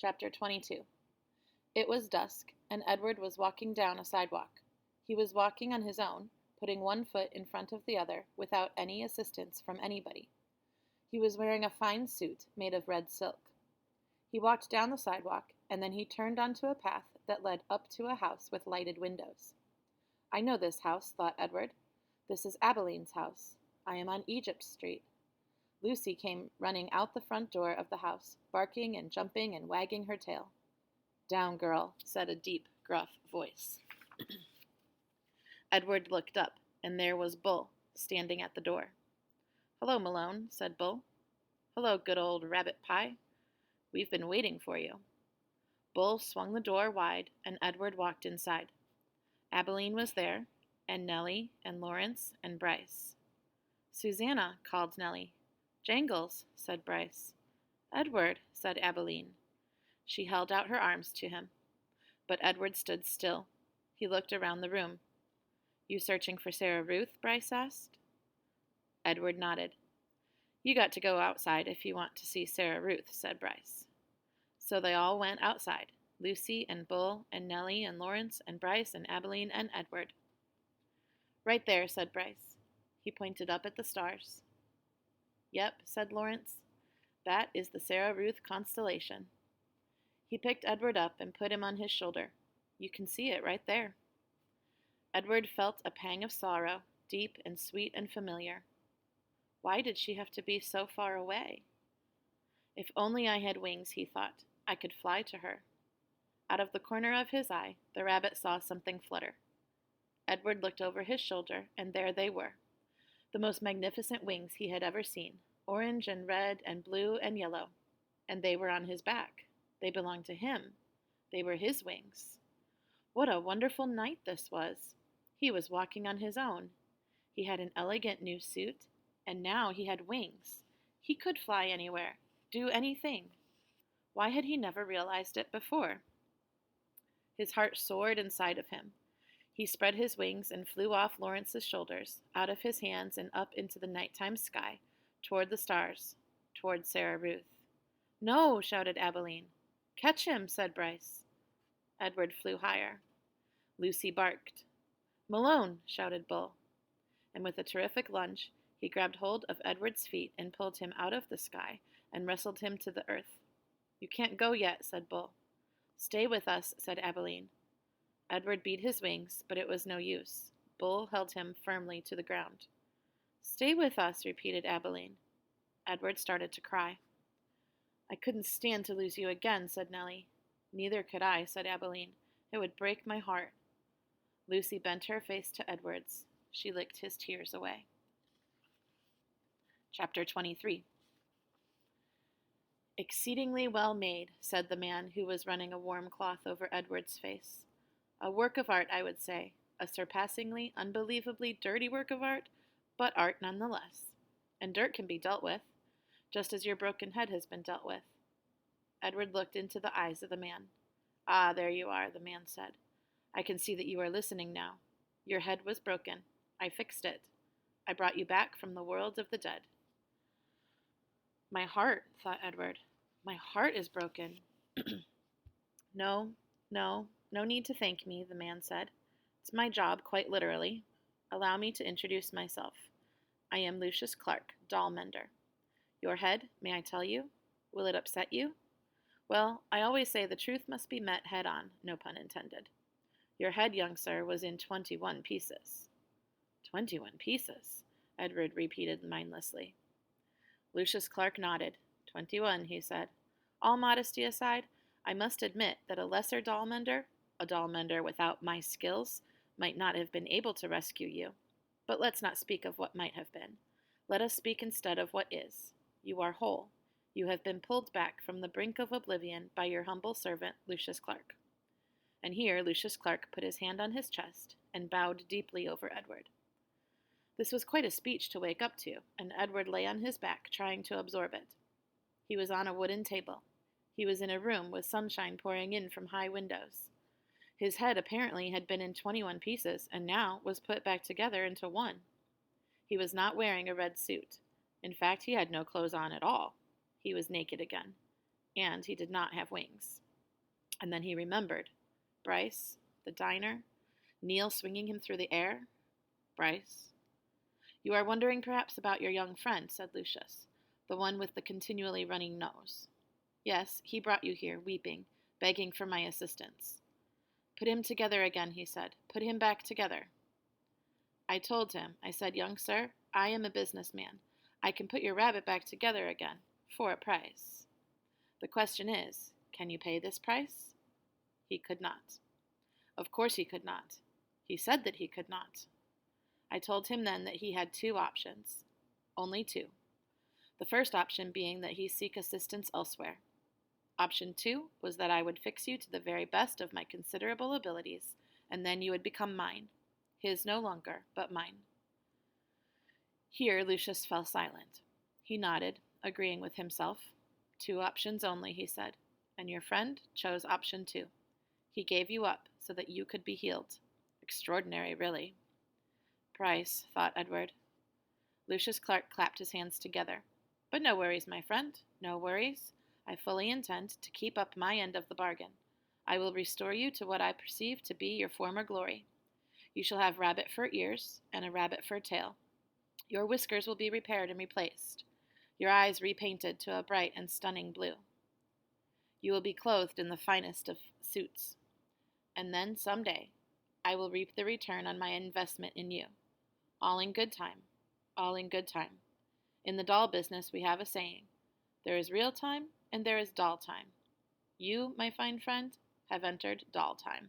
Chapter 22. It was dusk, and Edward was walking down a sidewalk. He was walking on his own, putting one foot in front of the other without any assistance from anybody. He was wearing a fine suit made of red silk. He walked down the sidewalk, and then he turned onto a path that led up to a house with lighted windows. I know this house, thought Edward. This is Abeline's house. I am on Egypt Street. Lucy came running out the front door of the house, barking and jumping and wagging her tail. "Down, girl," said a deep, gruff voice. Edward looked up, and there was Bull, standing at the door. "Hello, Malone," said Bull. "Hello, good old rabbit pie. We've been waiting for you." Bull swung the door wide, and Edward walked inside. Abeline was there, and Nellie, and Lawrence, and Bryce. "Susanna," called Nellie. "Jangles," said Bryce. "Edward," said Abeline. She held out her arms to him. But Edward stood still. He looked around the room. "You searching for Sarah Ruth?" Bryce asked. Edward nodded. "You got to go outside if you want to see Sarah Ruth," said Bryce. So they all went outside, Lucy and Bull and Nellie and Lawrence and Bryce and Abeline and Edward. "Right there," said Bryce. He pointed up at the stars. "Yep," said Lawrence. "That is the Sarah Ruth constellation." He picked Edward up and put him on his shoulder. "You can see it right there." Edward felt a pang of sorrow, deep and sweet and familiar. Why did she have to be so far away? If only I had wings, he thought, I could fly to her. Out of the corner of his eye, the rabbit saw something flutter. Edward looked over his shoulder, and there they were. The most magnificent wings he had ever seen, orange and red and blue and yellow. And they were on his back. They belonged to him. They were his wings. What a wonderful night this was! He was walking on his own. He had an elegant new suit, and now he had wings. He could fly anywhere, do anything. Why had he never realized it before? His heart soared inside of him. He spread his wings and flew off Lawrence's shoulders, out of his hands and up into the nighttime sky, toward the stars, toward Sarah Ruth. "No!" shouted Abeline. "Catch him!" said Bryce. Edward flew higher. Lucy barked. "Malone!" shouted Bull. And with a terrific lunge, he grabbed hold of Edward's feet and pulled him out of the sky and wrestled him to the earth. "You can't go yet," said Bull. "Stay with us," said Abeline. Edward beat his wings, but it was no use. Bull held him firmly to the ground. "Stay with us," repeated Abeline. Edward started to cry. "I couldn't stand to lose you again," said Nellie. "Neither could I," said Abeline. "It would break my heart." Lucy bent her face to Edward's. She licked his tears away. Chapter 23. "Exceedingly well made," said the man who was running a warm cloth over Edward's face. "A work of art, I would say. A surpassingly, unbelievably dirty work of art, but art nonetheless. And dirt can be dealt with, just as your broken head has been dealt with." Edward looked into the eyes of the man. "Ah, there you are," the man said. "I can see that you are listening now. Your head was broken. I fixed it. I brought you back from the world of the dead." "My heart," thought Edward. "My heart is broken." No need to thank me," the man said. "It's my job, quite literally. Allow me to introduce myself. I am Lucius Clark, doll mender. Your head, may I tell you? Will it upset you? Well, I always say the truth must be met head on, no pun intended. Your head, young sir, was in 21 pieces. 21 pieces, Edward repeated mindlessly. Lucius Clark nodded. 21, he said. All modesty aside, I must admit that a lesser doll mender, a doll mender without my skills, might not have been able to rescue you. But let's not speak of what might have been. Let us speak instead of what is. You are whole. You have been pulled back from the brink of oblivion by your humble servant, Lucius Clark. And here Lucius Clark put his hand on his chest and bowed deeply over Edward. This was quite a speech to wake up to, and Edward lay on his back trying to absorb it. He was on a wooden table. He was in a room with sunshine pouring in from high windows. His head apparently had been in 21 pieces and now was put back together into one. He was not wearing a red suit. In fact, he had no clothes on at all. He was naked again. And he did not have wings. And then he remembered. Bryce, the diner, Neil swinging him through the air. Bryce. You are wondering perhaps about your young friend, said Lucius, the one with the continually running nose. Yes, he brought you here, weeping, begging for my assistance. Put him together again, he said. Put him back together. I told him, I said, young sir, I am a businessman. I can put your rabbit back together again, for a price. The question is, can you pay this price? He could not. Of course he could not. He said that he could not. I told him then that he had two options. Only two. The first option being that he seek assistance elsewhere. Option 2 was that I would fix you to the very best of my considerable abilities, and then you would become mine. His no longer, but mine. Here Lucius fell silent. He nodded, agreeing with himself. Two options only, he said, and your friend chose option 2. He gave you up so that you could be healed. Extraordinary, really. Price, thought Edward. Lucius Clark clapped his hands together. But no worries, my friend, no worries. I fully intend to keep up my end of the bargain. I will restore you to what I perceive to be your former glory. You shall have rabbit fur ears and a rabbit fur tail. Your whiskers will be repaired and replaced, your eyes repainted to a bright and stunning blue. You will be clothed in the finest of suits. And then, some day, I will reap the return on my investment in you. All in good time. All in good time. In the doll business we have a saying, there is real time and there is doll time. You, my fine friend, have entered doll time.